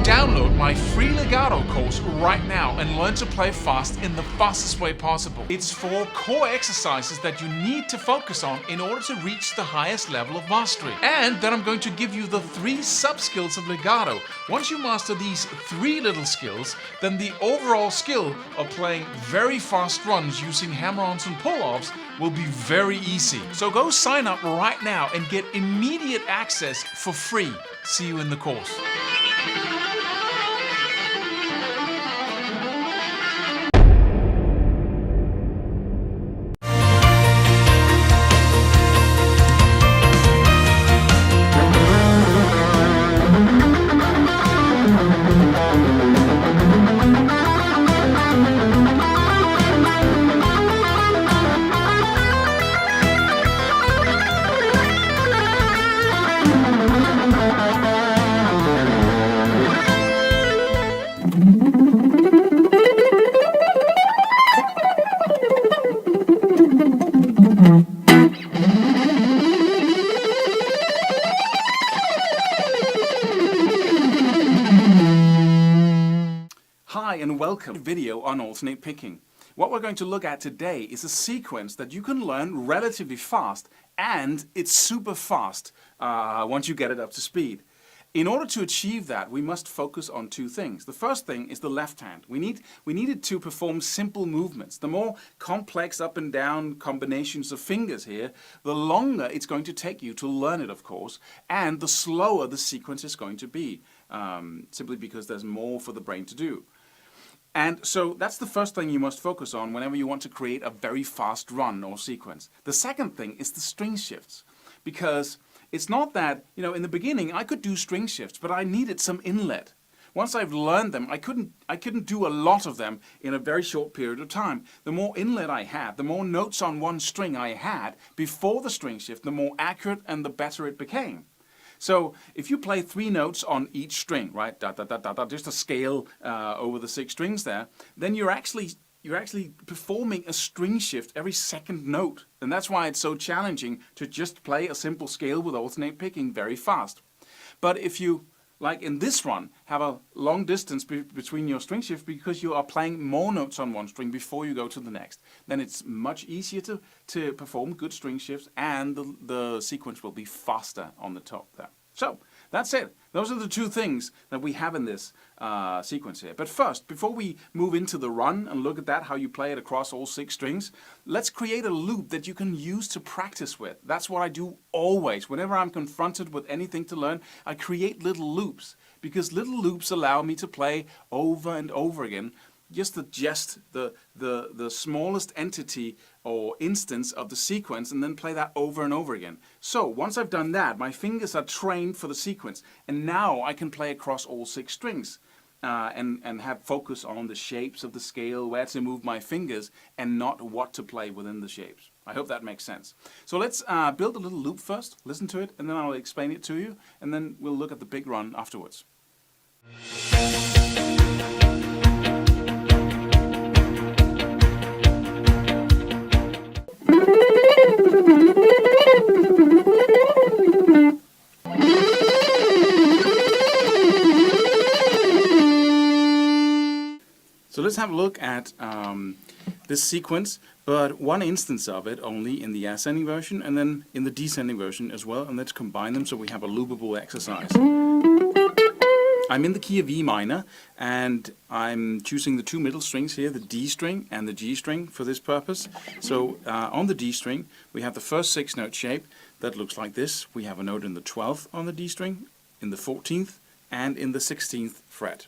Download my free legato course right now and learn to play fast in the fastest way possible. It's 4 core exercises that you need to focus on in order to reach the highest level of mastery. And then I'm going to give you the 3 sub-skills of legato. Once you master these 3 little skills, then the overall skill of playing very fast runs using hammer-ons and pull-offs will be very easy. So go sign up right now and get immediate access for free. See you in the course. Hi and welcome to a video on alternate picking. What we're going to look at today is a sequence that you can learn relatively fast, and it's super fast once you get it up to speed. In order to achieve that, we must focus on 2 things. The first thing is the left hand. We needed to perform simple movements. The more complex up and down combinations of fingers here, the longer it's going to take you to learn it, of course, and the slower the sequence is going to be, simply because there's more for the brain to do. And so that's the first thing you must focus on whenever you want to create a very fast run or sequence. The second thing is the string shifts, because it's not that, in the beginning I could do string shifts, but I needed some inlet. Once I've learned them, I couldn't do a lot of them in a very short period of time. The more inlet I had, the more notes on one string I had before the string shift, the more accurate and the better it became. So if you play 3 notes on each string, right, da, da, da, da, da, just a scale over the 6 strings there, then you're actually performing a string shift every second note. And that's why it's so challenging to just play a simple scale with alternate picking very fast. But if you, like in this run, have a long distance between your string shift because you are playing more notes on one string before you go to the next, then it's much easier to perform good string shifts, and the sequence will be faster on the top there. So that's it. Those are the 2 things that we have in this sequence here. But first, before we move into the run and look at that, how you play it across all 6 strings, let's create a loop that you can use to practice with. That's what I do always. Whenever I'm confronted with anything to learn, I create little loops, because little loops allow me to play over and over again just the smallest entity or instance of the sequence, and then play that over and over again. So once I've done that, my fingers are trained for the sequence, and now I can play across all 6 strings and have focus on the shapes of the scale, where to move my fingers, and not what to play within the shapes. I hope that makes sense. So let's build a little loop first, listen to it, and then I'll explain it to you, and then we'll look at the big run afterwards. So let's have a look at this sequence, but one instance of it only in the ascending version, and then in the descending version as well, and let's combine them so we have a loopable exercise. I'm in the key of E minor, and I'm choosing the 2 middle strings here, the D string and the G string, for this purpose. So on the D string, we have the first 6-note shape that looks like this. We have a note in the 12th on the D string, in the 14th, and in the 16th fret.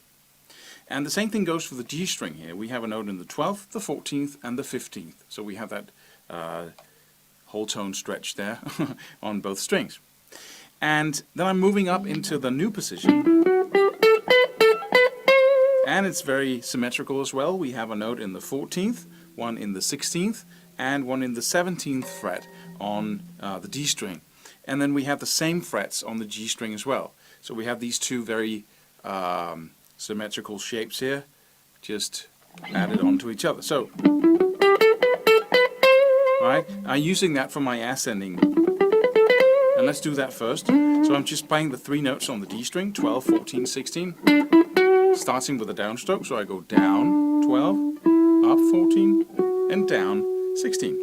And the same thing goes for the G string here. We have a note in the 12th, the 14th, and the 15th. So we have that whole tone stretch there on both strings. And then I'm moving up into the new position. And it's very symmetrical as well. We have a note in the 14th, one in the 16th, and one in the 17th fret on the D string. And then we have the same frets on the G string as well. So we have these 2 very symmetrical shapes here, just added onto each other. So, right, I'm using that for my ascending. And let's do that first. So I'm just playing the 3 notes on the D string, 12, 14, 16. starting with a downstroke, so I go down 12, up 14, and down 16.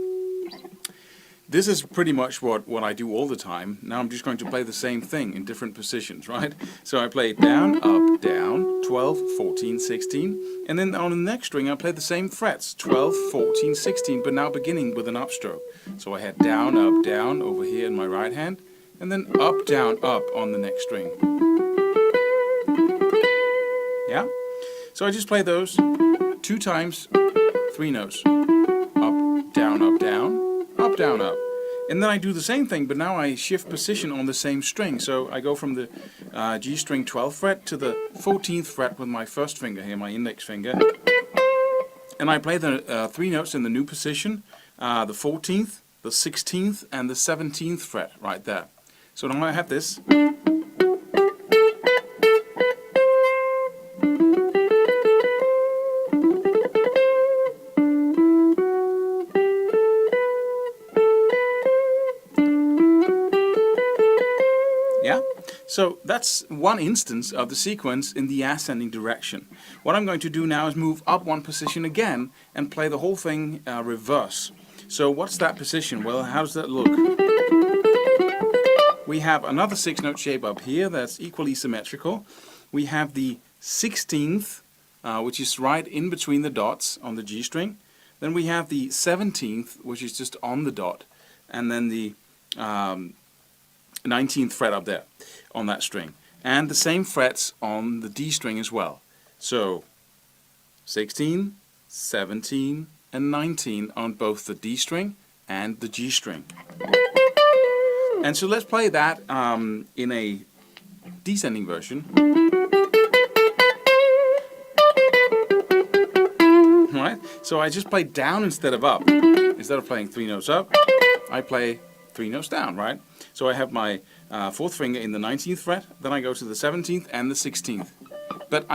This is pretty much what I do all the time. Now I'm just going to play the same thing in different positions, right? So I play down, up, down, 12, 14, 16, and then on the next string I play the same frets, 12, 14, 16, but now beginning with an upstroke. So I had down, up, down over here in my right hand, and then up, down, up on the next string. Yeah? So I just play those 2 times, 3 notes. Up, down, up, down. Up, down, up. And then I do the same thing, but now I shift position on the same string. So I go from the G string 12th fret to the 14th fret with my first finger here, my index finger. And I play the 3 notes in the new position, the 14th, the 16th, and the 17th fret right there. So now I have this. So that's one instance of the sequence in the ascending direction. What I'm going to do now is move up 1 position again and play the whole thing reverse. So what's that position? Well, how does that look? We have another 6-note shape up here that's equally symmetrical. We have the 16th, which is right in between the dots on the G string. Then we have the 17th, which is just on the dot. And then the 19th fret up there on that string, and the same frets on the D string as well. So 16, 17 and 19 on both the D string and the G string. And so let's play that in a descending version. Right? So I just play down instead of up. Instead of playing 3 notes up, I play 3 notes down, right? So I have my 4th finger in the 19th fret, then I go to the 17th and the 16th. But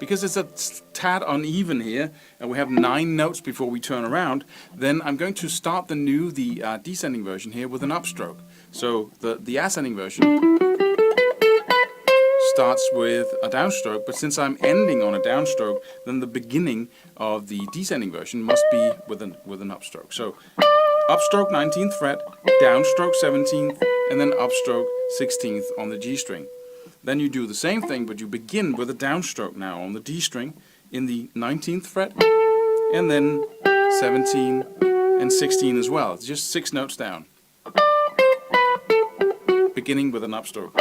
because it's a tad uneven here, and we have 9 notes before we turn around, then I'm going to start the descending version here with an upstroke. So the ascending version starts with a downstroke, but since I'm ending on a downstroke, then the beginning of the descending version must be with an upstroke. So upstroke 19th fret, downstroke 17th, and then upstroke 16th on the G string. Then you do the same thing, but you begin with a downstroke now on the D string in the 19th fret, and then 17 and 16 as well. It's just 6 notes down, beginning with an upstroke.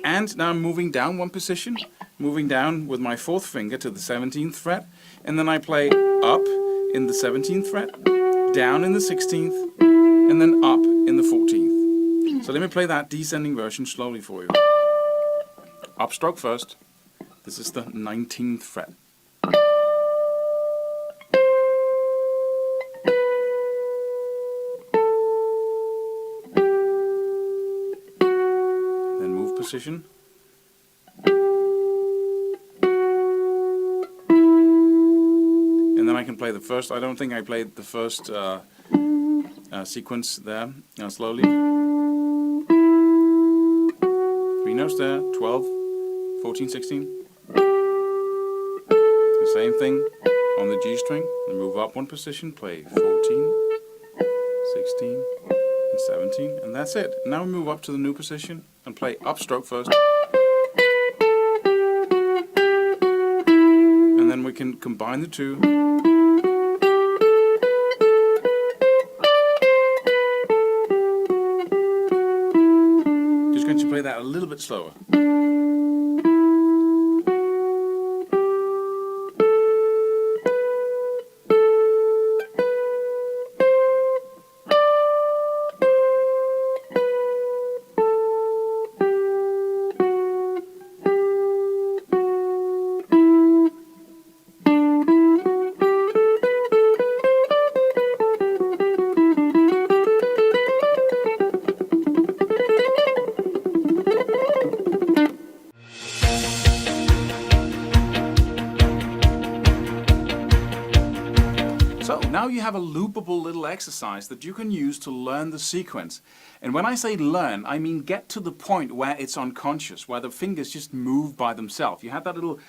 And now I'm moving down 1 position, moving down with my 4th finger to the 17th fret, and then I play up in the 17th fret, down in the 16th, and then up in the 14th. So let me play that descending version slowly for you. Upstroke first. This is the 19th fret. Then move position. And then I can play the first. I don't think I played the first sequence there. Slowly. 3 notes there, 12, 14, 16. The same thing on the G string. Then move up 1 position, play 14, 16, and 17, and that's it. Now we move up to the new position and play upstroke first. And then we can combine the two. Just going to play that a little bit slower. you have a loopable little exercise that you can use to learn the sequence. And when I say learn, I mean get to the point where it's unconscious, where the fingers just move by themselves. You have that little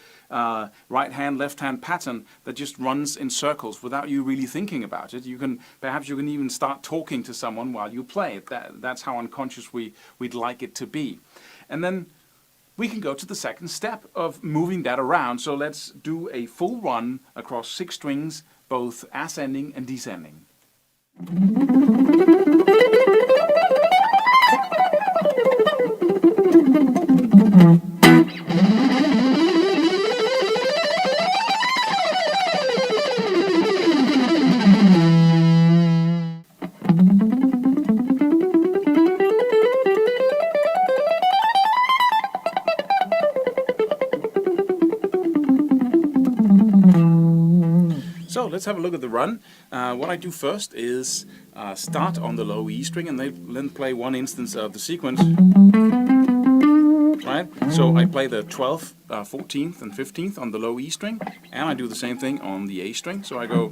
right hand, left hand pattern that just runs in circles without you really thinking about it. Perhaps you can even start talking to someone while you play it. That's how unconscious we'd like it to be. And then we can go to the second step of moving that around. So let's do a full run across 6 strings, both ascending and descending. So let's have a look at the run. What I do first is start on the low E string and then play one instance of the sequence. Right? So I play the 12th, 14th and 15th on the low E string, and I do the same thing on the A string. So I go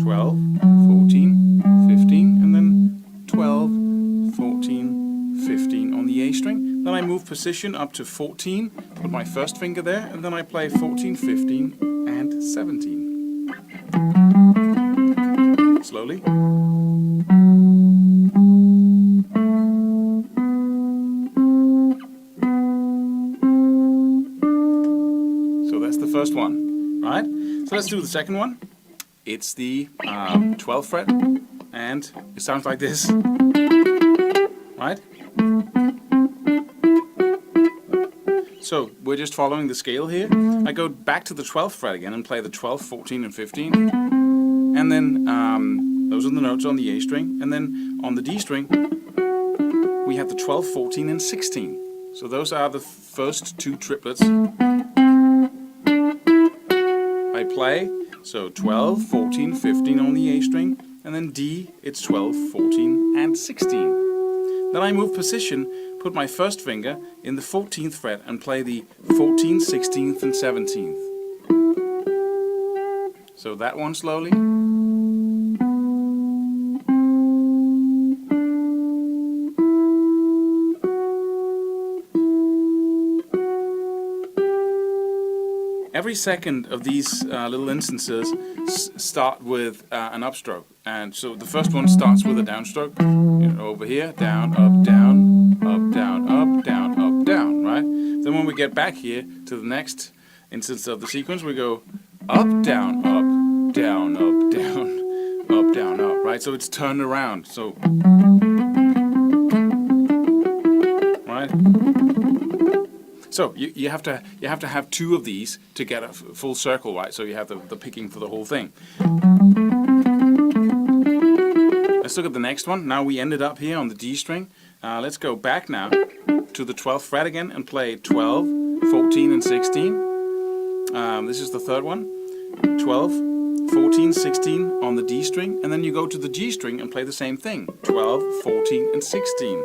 12, 14, 15, and then 12, 14, 15 on the A string. Then I move position up to 14, put my first finger there, and then I play 14, 15 and 17. Slowly. So that's the first one, right? So let's do the second one. It's the 12th fret, and it sounds like this, right? So we're just following the scale here. I go back to the 12th fret again and play the 12, 14 and 15. And then those are the notes on the A string. And then on the D string, we have the 12, 14 and 16. So those are the first 2 triplets I play. So 12, 14, 15 on the A string. And then D, it's 12, 14 and 16. Then I move position, put my first finger in the 14th fret and play the 14th, 16th and 17th. So that one slowly. Every second of these little instances start with an upstroke, and so the first one starts with a downstroke. Over here, down, up, down, up, down, up, down, up, down, right? Then when we get back here to the next instance of the sequence, we go up, down, up, down, up, down, up, down, up, right? So it's turned around. So, right? So you have to have 2 of these to get a full circle, right? So you have the picking for the whole thing. Let's look at the next one. Now we ended up here on the D string. Let's go back now to the 12th fret again and play 12, 14 and 16. This is the third one. 12, 14, 16 on the D string, and then you go to the G string and play the same thing. 12, 14 and 16.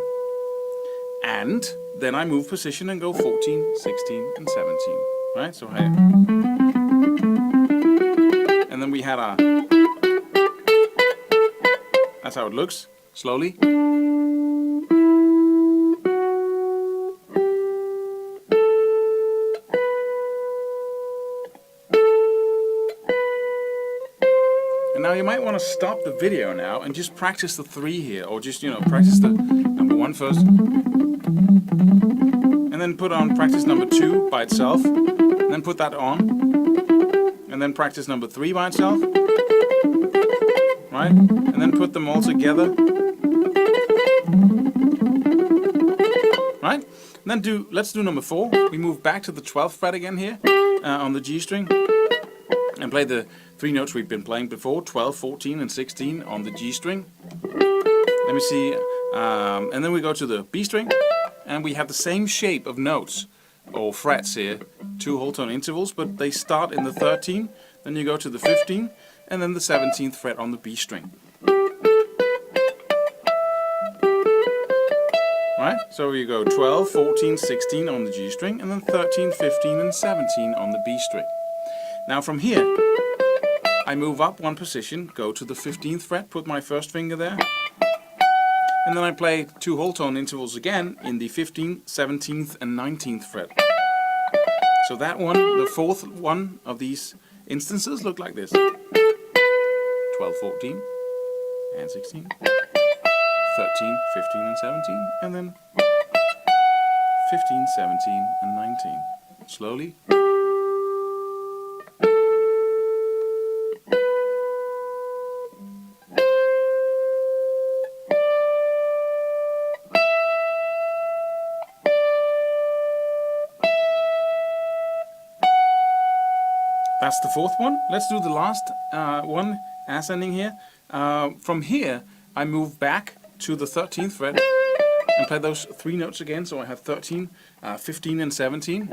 And then I move position and go 14, 16 and 17. Right? So hey. And then we had our... That's how it looks. Slowly. And now you might want to stop the video now and just practice the 3 here, or just, practice the number 1 first. And then put on practice number 2 by itself, and then put that on, and then practice number 3 by itself, right? And then put them all together, right? And then let's do number 4. We move back to the 12th fret again here on the G string, and play the 3 notes we've been playing before: 12, 14, and 16 on the G string. Let me see, and then we go to the B string. And we have the same shape of notes, or frets here, 2 whole tone intervals, but they start in the 13, then you go to the 15, and then the 17th fret on the B string. Right? So you go 12, 14, 16 on the G string, and then 13, 15, and 17 on the B string. Now from here, I move up one position, go to the 15th fret, put my first finger there, and then I play 2 whole tone intervals again in the 15th, 17th and 19th fret. So that one, the fourth one of these instances look like this. 12, 14 and 16, 13, 15 and 17, and then 15, 17 and 19. Slowly. That's the fourth one. Let's do the last one, ascending here. From here, I move back to the 13th fret and play those 3 notes again. So I have 13, 15 and 17.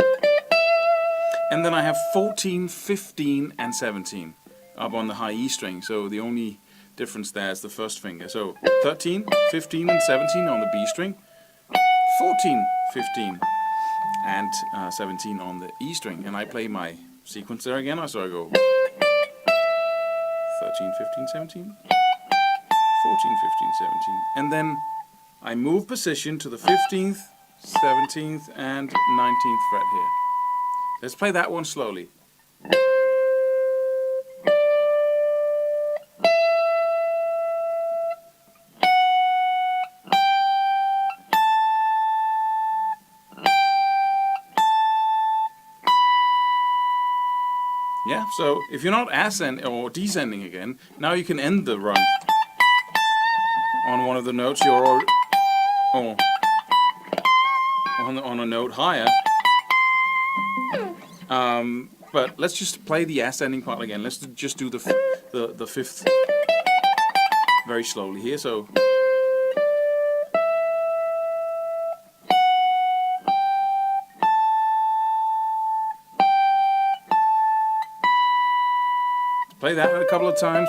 And then I have 14, 15 and 17 up on the high E string. So the only difference there is the first finger. So 13, 15 and 17 on the B string. 14, 15 and 17 on the E string. And I play my sequence there again, so I go 13, 15, 17, 14, 15, 17, and then I move position to the 15th, 17th, and 19th fret here. Let's play that one slowly. Yeah, so if you're not ascending or descending again, now you can end the run on one of the notes you're already, or on a note higher. But let's just play the ascending part again. Let's just do the fifth very slowly here. So. Play that a couple of times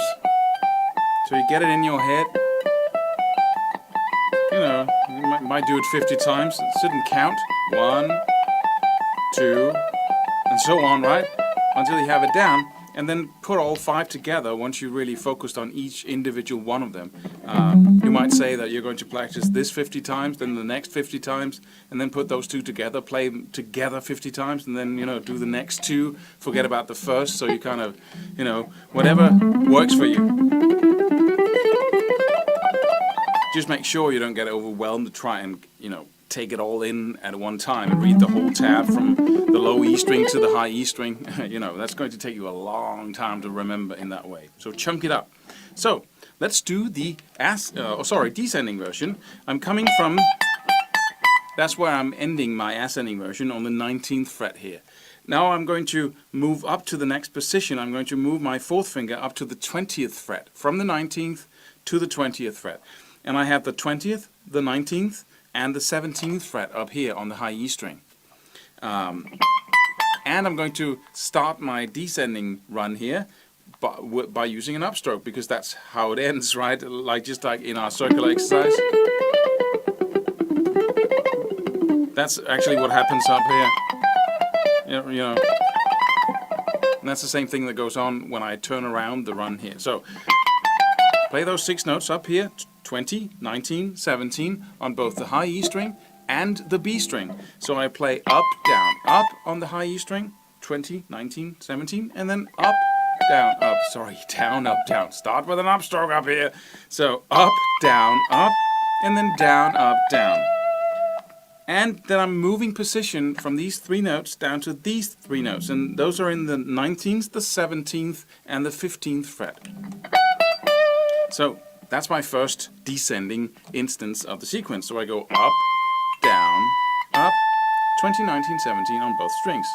so you get it in your head. You know, you might do it 50 times. Sit and count. 1, 2, and so on, right? Until you have it down. And then put all 5 together once you really focused on each individual one of them. You might say that you're going to practice this 50 times, then the next 50 times, and then put those 2 together, play them together 50 times, and then, you know, do the next 2, forget about the first, so you kind of, you know, whatever works for you. Just make sure you don't get overwhelmed to try and, you know, take it all in at one time and read the whole tab from the low E string to the high E string. You know, that's going to take you a long time to remember in that way. So chunk it up. So let's do the descending version. I'm coming from, that's where I'm ending my ascending version on the 19th fret here. Now I'm going to move up to the next position. I'm going to move my 4th finger up to the 20th fret, from the 19th to the 20th fret. And I have the 20th, the 19th, and the 17th fret up here on the high E string. And I'm going to start my descending run here by using an upstroke, because that's how it ends, right? Just like in our circular exercise. That's actually what happens up here. You know. And that's the same thing that goes on when I turn around the run here. So play those 6 notes up here. 20, 19, 17 on both the high E string and the B string. So I play up, on the high E string, 20, 19, 17, and then up, down, up. Sorry, down, up, down. Start with an upstroke up here. So up, and then down, up, down. And then I'm moving position from these 3 notes down to these 3 notes. And those are in the 19th, the 17th, and the 15th fret. So that's my first descending instance of the sequence. So I go up, 20, 19, 17 on both strings.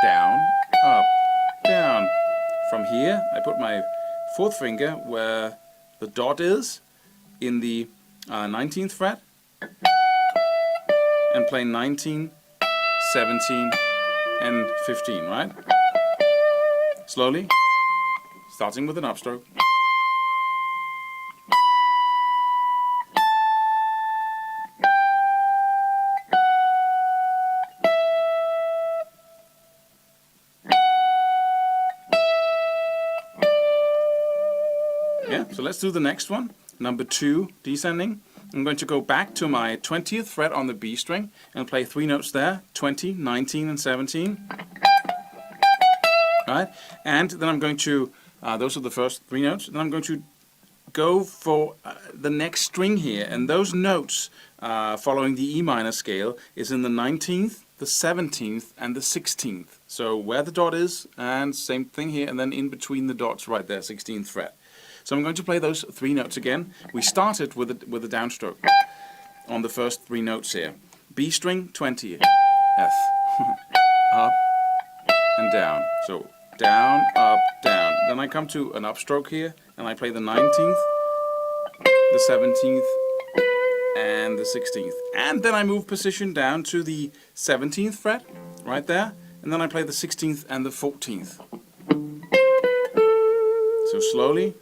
Down, up, down. From here, I put my 4th finger where the dot is in the 19th fret and play 19, 17, and 15, right? Slowly, starting with an upstroke. let's do the next one. Number 2, descending. I'm going to go back to my 20th fret on the B string and play 3 notes there, 20, 19 and 17. Right? And then I'm going to, those are the first 3 notes, then I'm going to go for the next string here, and those notes following the E minor scale is in the 19th, the 17th and the 16th. So where the dot is, and same thing here, and then in between the dots right there, 16th fret. So I'm going to play those 3 notes again. We started with a downstroke on the first 3 notes here. B string, 20, F, up and down. So down, up, down. Then I come to an upstroke here, and I play the 19th, the 17th, and the 16th. And then I move position down to the 17th fret, right there, and then I play the 16th and the 14th. So slowly.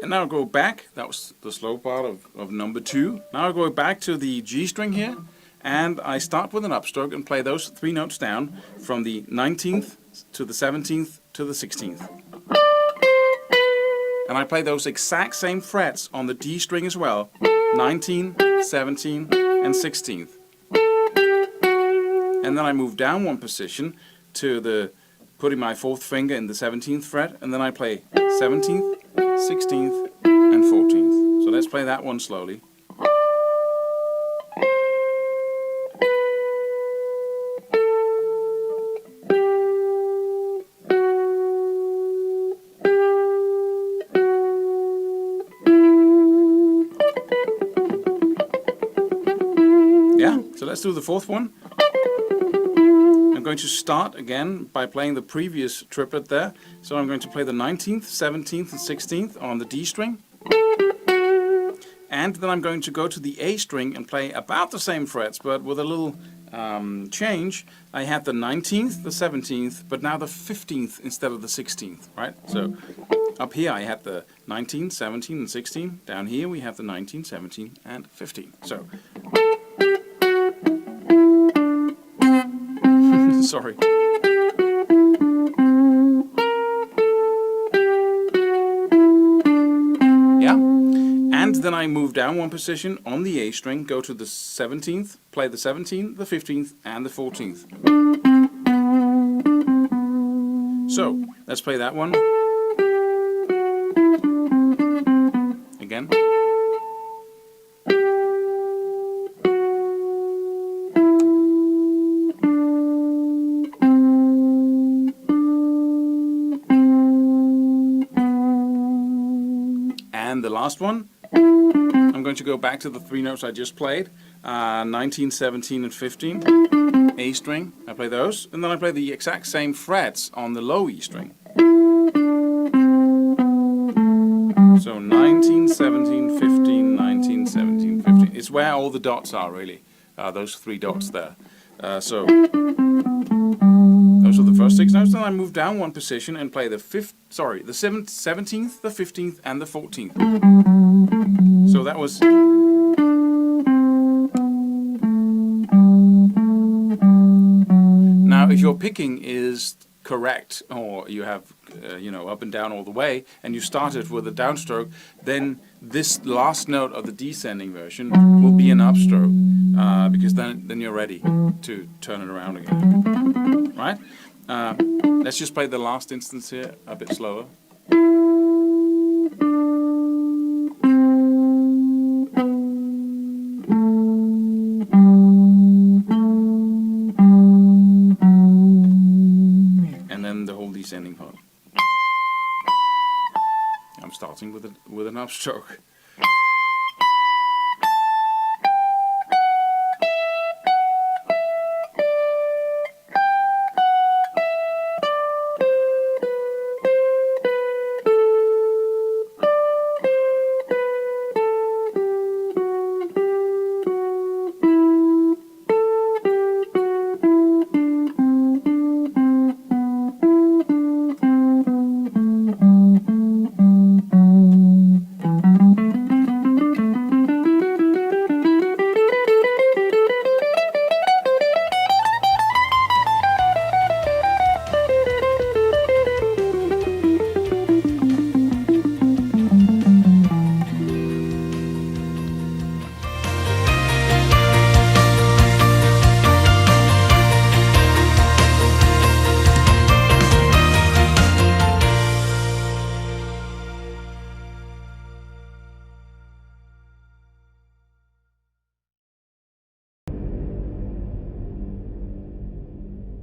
And now I'll go back, that was the slow part of number 2. Now I'll go back to the G string here, and I start with an upstroke and play those 3 notes down from the 19th to the 17th to the 16th. And I play those exact same frets on the D string as well, 19, 17 and 16th. And then I move down 1 position to the, putting my 4th finger in the 17th fret, and then I play 17th, 16th and 14th. So let's play that one slowly. Yeah, so let's do the 4th one. I'm going to start again by playing the previous triplet there. So I'm going to play the 19th, 17th and 16th on the D string. And then I'm going to go to the A string and play about the same frets, but with a little change. I had the 19th, the 17th, but now the 15th instead of the 16th, right? So up here I had the 19, 17 and 16. Down here we have the 19, 17 and 15. So sorry. Yeah. And then I move down 1 position on the A string, go to the 17th, play the 17th, the 15th and the 14th. So, let's play that one. Again. And the last one, I'm going to go back to the 3 notes I just played, 19, 17 and 15, A string, I play those, and then I play the exact same frets on the low E string. So 19, 17, 15, 19, 17, 15. It's where all the dots are really, those 3 dots there. So those are the first 6 notes. Then I move down 1 position and play the 17th, the 15th and the 14th. So that was. Now if your picking is correct, or you have up and down all the way, and you started with a downstroke, then this last note of the descending version will be an upstroke, because then you're ready to turn it around again, right? Let's just play the last instance here a bit slower. And then the whole descending part. I'm starting with an upstroke.